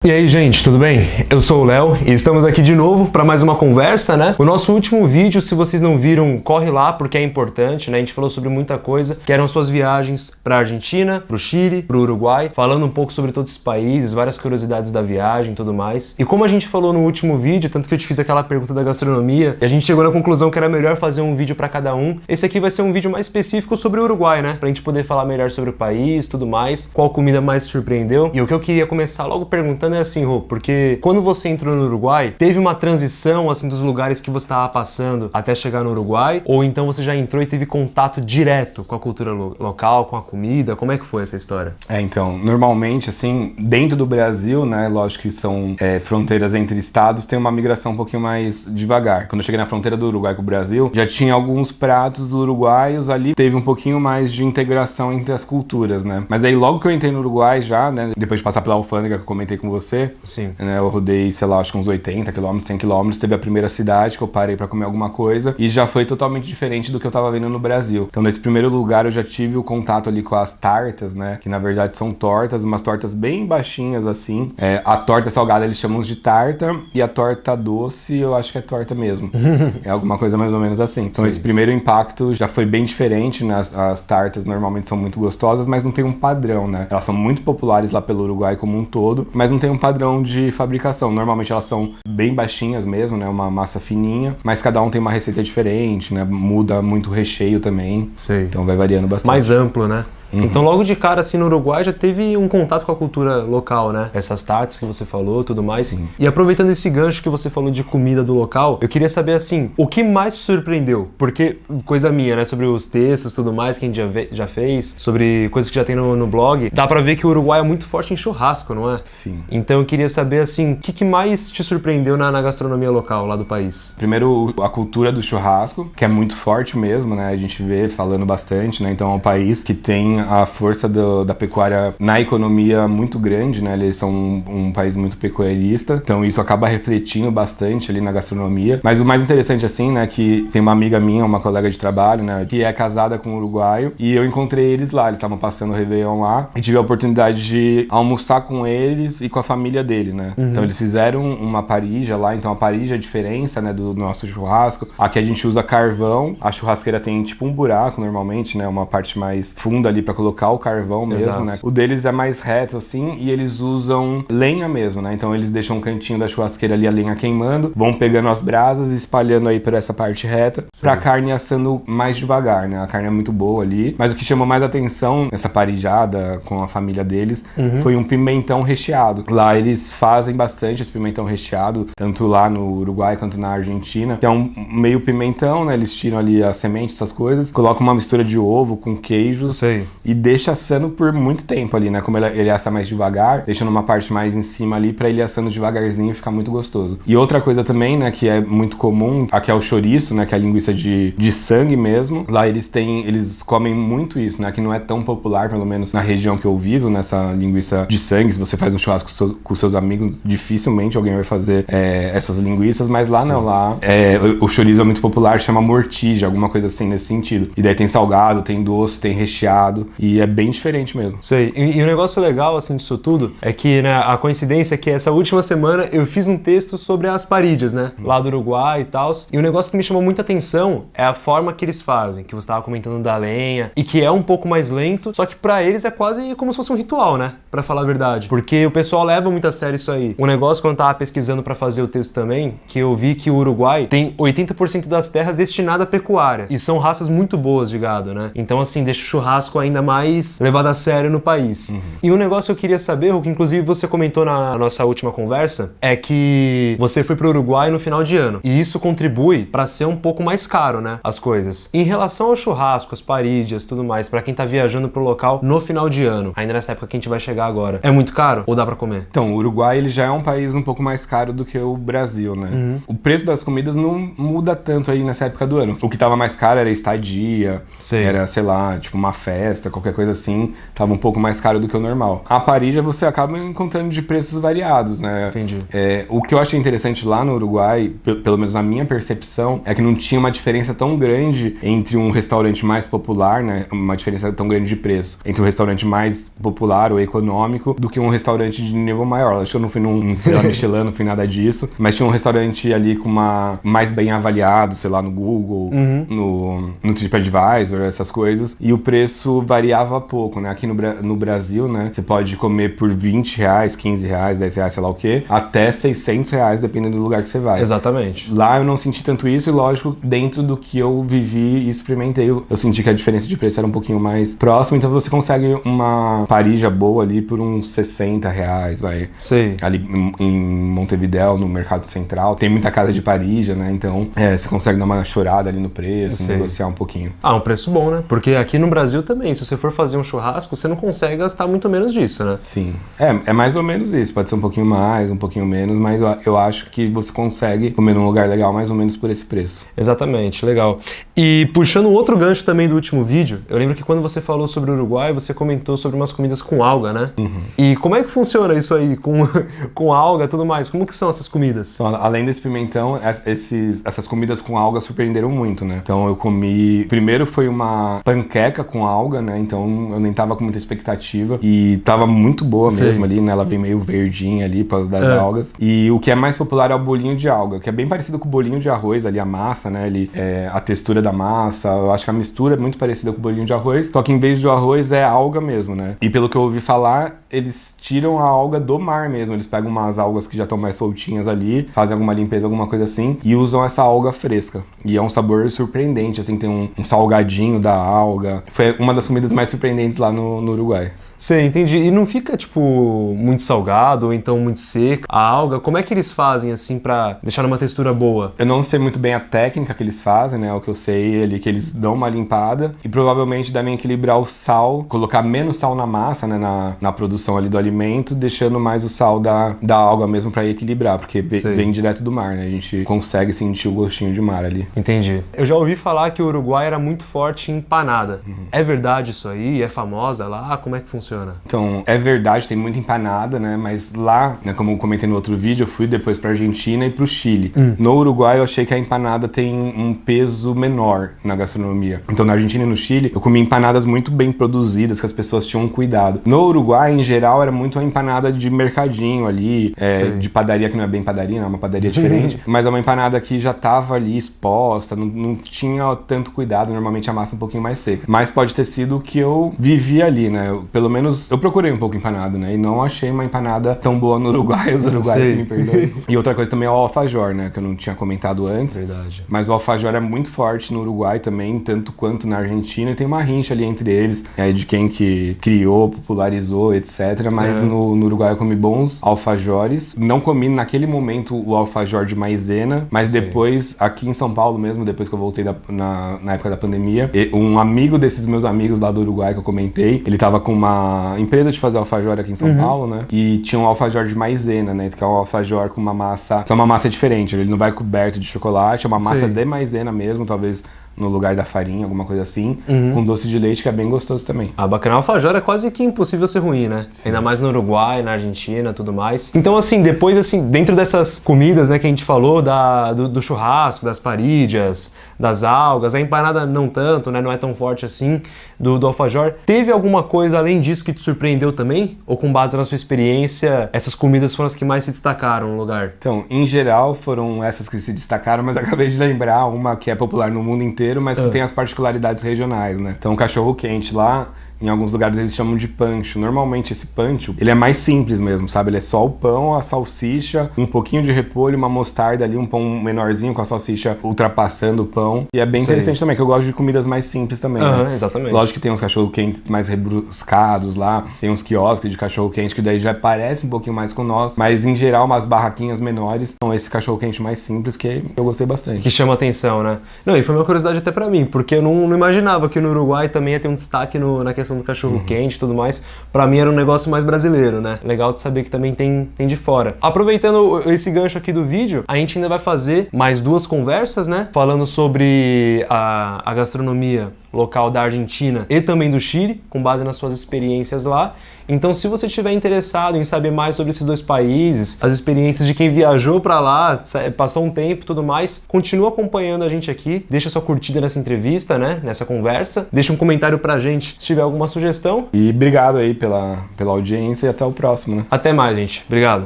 E aí, gente, tudo bem? Eu sou o Léo e estamos aqui de novo para mais uma conversa, né? O nosso último vídeo, se vocês não viram, corre lá porque é importante, né? A gente falou sobre muita coisa, que eram suas viagens para a Argentina, para o Chile, para o Uruguai, falando um pouco sobre todos esses países, várias curiosidades da viagem e tudo mais. E como a gente falou no último vídeo, tanto que eu te fiz aquela pergunta da gastronomia, e a gente chegou na conclusão que era melhor fazer um vídeo para cada um, esse aqui vai ser um vídeo mais específico sobre o Uruguai, né? Pra gente poder falar melhor sobre o país, tudo mais, qual comida mais te surpreendeu. E o que eu queria começar logo perguntando é assim, Rô, porque quando você entrou no Uruguai, teve uma transição assim dos lugares que você estava passando até chegar no Uruguai? Ou então você já entrou e teve contato direto com a cultura local, com a comida? Como é que foi essa história? Então, normalmente, assim, dentro do Brasil, né, lógico que são fronteiras entre estados, tem uma migração um pouquinho mais devagar. Quando eu cheguei na fronteira do Uruguai com o Brasil, já tinha alguns pratos uruguaios ali, teve um pouquinho mais de integração entre as culturas, né? Mas aí logo que eu entrei no Uruguai já, né, depois de passar pela alfândega que eu comentei com você, sim, né, eu rodei, sei lá, acho que uns 80 km, 100 km, teve a primeira cidade que eu parei pra comer alguma coisa e já foi totalmente diferente do que eu tava vendo no Brasil. Então, nesse primeiro lugar, eu já tive o contato ali com as tartas, né, que na verdade são tortas, umas tortas bem baixinhas assim. A torta salgada eles chamam de tarta e a torta doce eu acho que é torta mesmo. É alguma coisa mais ou menos assim. Então, sim, esse primeiro impacto já foi bem diferente, né? As tartas normalmente são muito gostosas, mas não tem um padrão, né? Elas são muito populares lá pelo Uruguai como um todo, mas não tem um padrão de fabricação. Normalmente elas são bem baixinhas mesmo, né? Uma massa fininha, mas cada um tem uma receita diferente, né? Muda muito o recheio também. Sei. Então vai variando bastante. Mais amplo, né? Uhum. Então logo de cara, assim, no Uruguai já teve um contato com a cultura local, né? Essas tartes que você falou, tudo mais. Sim. E aproveitando esse gancho que você falou de comida do local, eu queria saber, assim, o que mais te surpreendeu? Porque, coisa minha, né? Sobre os textos, tudo mais, que a gente já fez, sobre coisas que já tem no blog, dá pra ver que o Uruguai é muito forte em churrasco, não é? Sim. Então eu queria saber, assim, o que mais te surpreendeu na gastronomia local lá do país? Primeiro, a cultura do churrasco, que é muito forte mesmo, né? A gente vê falando bastante, né? Então é um país que tem a força da pecuária na economia muito grande, né? Eles são um país muito pecuarista, então isso acaba refletindo bastante ali na gastronomia. Mas o mais interessante, assim, né? Que tem uma amiga minha, uma colega de trabalho, né? Que é casada com um uruguaio, e eu encontrei eles lá, eles estavam passando o Réveillon lá, e tive a oportunidade de almoçar com eles e com a família dele, né? Uhum. Então eles fizeram uma parrilla lá, então a parrilla é a diferença, né? Do nosso churrasco. Aqui a gente usa carvão, a churrasqueira tem tipo um buraco normalmente, né? Uma parte mais funda ali pra colocar o carvão mesmo, exato, né? O deles é mais reto assim e eles usam lenha mesmo, né? Então eles deixam um cantinho da churrasqueira ali, a lenha queimando, vão pegando as brasas e espalhando aí por essa parte reta, sim, pra carne assando mais devagar, né? A carne é muito boa ali, mas o que chamou mais atenção nessa parejada com a família deles, uhum, foi um pimentão recheado. Lá eles fazem bastante esse pimentão recheado, tanto lá no Uruguai quanto na Argentina, que é um meio pimentão, né? Eles tiram ali a semente, essas coisas, colocam uma mistura de ovo com queijo, sei, e deixa assando por muito tempo ali, né? Como ele assa mais devagar, deixando uma parte mais em cima ali pra ele assando devagarzinho e ficar muito gostoso. E outra coisa também, né, que é muito comum, aqui é o chouriço, né, que é a linguiça de sangue mesmo. Lá eles comem muito isso, né, que não é tão popular, pelo menos na região que eu vivo, nessa linguiça de sangue. Se você faz um churrasco com seus amigos, dificilmente alguém vai fazer essas linguiças, mas lá, sim, não, lá o chouriço é muito popular, chama mortija, alguma coisa assim nesse sentido. E daí tem salgado, tem doce, tem recheado, e é bem diferente mesmo. Sei. E o negócio legal, assim, disso tudo, é que, né, a coincidência é que essa última semana eu fiz um texto sobre as parillas, né, lá do Uruguai e tal, e o negócio que me chamou muita atenção é a forma que eles fazem, que você tava comentando da lenha, e que é um pouco mais lento, só que pra eles é quase como se fosse um ritual, né, pra falar a verdade, porque o pessoal leva muito a sério isso aí. O negócio, quando eu tava pesquisando pra fazer o texto também, que eu vi que o Uruguai tem 80% das terras destinadas à pecuária, e são raças muito boas de gado, né, então assim, deixa o churrasco ainda mais levado a sério no país. Uhum. E um negócio que eu queria saber, o que inclusive você comentou na nossa última conversa, é que você foi pro Uruguai no final de ano, e isso contribui pra ser um pouco mais caro, né, as coisas. Em relação ao churrasco, as parillas, tudo mais, pra quem tá viajando pro local no final de ano, ainda nessa época que a gente vai chegar agora, é muito caro ou dá pra comer? Então, o Uruguai, ele já é um país um pouco mais caro do que o Brasil, né? Uhum. O preço das comidas não muda tanto aí nessa época do ano. O que tava mais caro era estadia, sei, era, sei lá, tipo uma festa, fresca, qualquer coisa assim, tava um pouco mais caro do que o normal. A parilla você acaba encontrando de preços variados, né? Entendi. O que eu achei interessante lá no Uruguai, pelo menos na minha percepção, é que não tinha uma diferença tão grande entre um restaurante mais popular, né? Uma diferença tão grande de preço, entre um restaurante mais popular ou econômico do que um restaurante de nível maior. Acho que eu não fui num Estrela Michelin, não fui nada disso, mas tinha um restaurante ali com uma mais bem avaliado, sei lá, no Google, no TripAdvisor, essas coisas, e o preço variava pouco, né? Aqui no Brasil, né? Você pode comer por R$20, R$15, R$10, sei lá o quê, até R$600, dependendo do lugar que você vai. Exatamente. Lá eu não senti tanto isso e, lógico, dentro do que eu vivi e experimentei, eu senti que a diferença de preço era um pouquinho mais próxima, então você consegue uma parilla boa ali por uns R$60, vai. Sei. Ali em Montevidéu, no Mercado Central, tem muita casa de parilla, né? Então, você consegue dar uma chorada ali no preço, negociar um pouquinho. Um preço bom, né? Porque aqui no Brasil também, se você for fazer um churrasco, você não consegue gastar muito menos disso, né? Sim. É mais ou menos isso. Pode ser um pouquinho mais, um pouquinho menos, mas eu acho que você consegue comer num lugar legal mais ou menos por esse preço. Exatamente, legal. E puxando um outro gancho também do último vídeo, eu lembro que quando você falou sobre o Uruguai, você comentou sobre umas comidas com alga, né? E como é que funciona isso aí, com alga e tudo mais? Como que são essas comidas? Então, além desse pimentão, essas comidas com alga surpreenderam muito, né? Então eu comi... Primeiro foi uma panqueca com alga, né? Então eu nem tava com muita expectativa. E tava muito boa mesmo ali, né? Ela vem meio verdinha ali, por causa das algas. E o que é mais popular é o bolinho de alga, que é bem parecido com o bolinho de arroz ali, a massa, né? A textura da massa, eu acho que a mistura é muito parecida com o bolinho de arroz, só que em vez de arroz é alga mesmo, né? E pelo que eu ouvi falar, eles tiram a alga do mar mesmo, eles pegam umas algas que já estão mais soltinhas ali, fazem alguma limpeza, alguma coisa assim, e usam essa alga fresca. E é um sabor surpreendente, assim, tem um salgadinho da alga. Foi uma das comidas mais surpreendentes lá no Uruguai. Sei, entendi. E não fica, tipo, muito salgado ou então muito seco? A alga, como é que eles fazem, assim, pra deixar numa textura boa? Eu não sei muito bem a técnica que eles fazem, né? O que eu sei ali que eles dão uma limpada e provavelmente devem equilibrar o sal, colocar menos sal na massa, né? Na produção ali do alimento, deixando mais o sal da alga mesmo pra equilibrar, porque vem direto do mar, né? A gente consegue sentir o gostinho de mar ali. Entendi. Eu já ouvi falar que o Uruguai era muito forte em empanada. É verdade isso aí? É famosa lá? Como é que funciona? Então, é verdade, tem muita empanada, né? Mas lá, né, como eu comentei no outro vídeo, eu fui depois pra Argentina e pro Chile. No Uruguai, eu achei que a empanada tem um peso menor na gastronomia. Então, na Argentina e no Chile, eu comi empanadas muito bem produzidas, que as pessoas tinham cuidado. No Uruguai, em geral, era muito uma empanada de mercadinho ali, de padaria, que não é bem padaria, não é uma padaria diferente, mas é uma empanada que já tava ali exposta, não tinha tanto cuidado, normalmente a massa um pouquinho mais seca. Mas pode ter sido o que eu vivi ali, né? Pelo menos eu procurei um pouco empanada, né? E não achei uma empanada tão boa no Uruguai, os uruguaios que me perdoem. E outra coisa também é o alfajor, né? Que eu não tinha comentado antes. Verdade. Mas o alfajor é muito forte no Uruguai também, tanto quanto na Argentina. E tem uma rincha ali entre eles, de quem que criou, popularizou, etc. Mas no Uruguai eu comi bons alfajores. Não comi naquele momento o alfajor de maisena, mas depois, aqui em São Paulo mesmo, depois que eu voltei na época da pandemia, um amigo desses meus amigos lá do Uruguai que eu comentei, ele tava com uma empresa de fazer alfajor aqui em São Paulo, né? E tinha um alfajor de maisena, né? Que é um alfajor com uma massa, que é uma massa diferente. Ele não vai coberto de chocolate, é uma massa de maisena mesmo, talvez no lugar da farinha, alguma coisa assim, com doce de leite, que é bem gostoso também. Bacana. Alfajor é quase que impossível ser ruim, né? Sim. Ainda mais no Uruguai, na Argentina, tudo mais. Então, assim, depois, assim, dentro dessas comidas, né, que a gente falou, do churrasco, das parillas, das algas, a empanada não tanto, né, não é tão forte assim, do alfajor. Teve alguma coisa além disso que te surpreendeu também? Ou com base na sua experiência, essas comidas foram as que mais se destacaram no lugar? Então, em geral, foram essas que se destacaram, mas acabei de lembrar uma que é popular no mundo inteiro, mas que tem as particularidades regionais, né? Então, o cachorro-quente lá, em alguns lugares eles chamam de pancho. Normalmente esse pancho, ele é mais simples mesmo, sabe? Ele é só o pão, a salsicha, um pouquinho de repolho, uma mostarda ali, um pão menorzinho com a salsicha ultrapassando o pão. E é bem interessante também, que eu gosto de comidas mais simples também, né? Exatamente. Lógico que tem uns cachorro-quentes mais rebruscados lá, tem uns quiosques de cachorro-quente que daí já parece um pouquinho mais com o nosso, mas em geral umas barraquinhas menores são esse cachorro-quente mais simples que eu gostei bastante. Que chama atenção, né? Não, e foi uma curiosidade até pra mim, porque eu não imaginava que no Uruguai também ia ter um destaque na questão questão do cachorro-quente e tudo mais, pra mim era um negócio mais brasileiro, né? Legal de saber que também tem de fora. Aproveitando esse gancho aqui do vídeo, a gente ainda vai fazer mais 2 conversas, né? Falando sobre a gastronomia local da Argentina e também do Chile, com base nas suas experiências lá. Então, se você estiver interessado em saber mais sobre esses 2 países, as experiências de quem viajou para lá, passou um tempo e tudo mais, continua acompanhando a gente aqui, deixa sua curtida nessa entrevista, né, nessa conversa, deixa um comentário pra gente se tiver alguma sugestão. E obrigado aí pela audiência e até o próximo, né? Até mais, gente. Obrigado.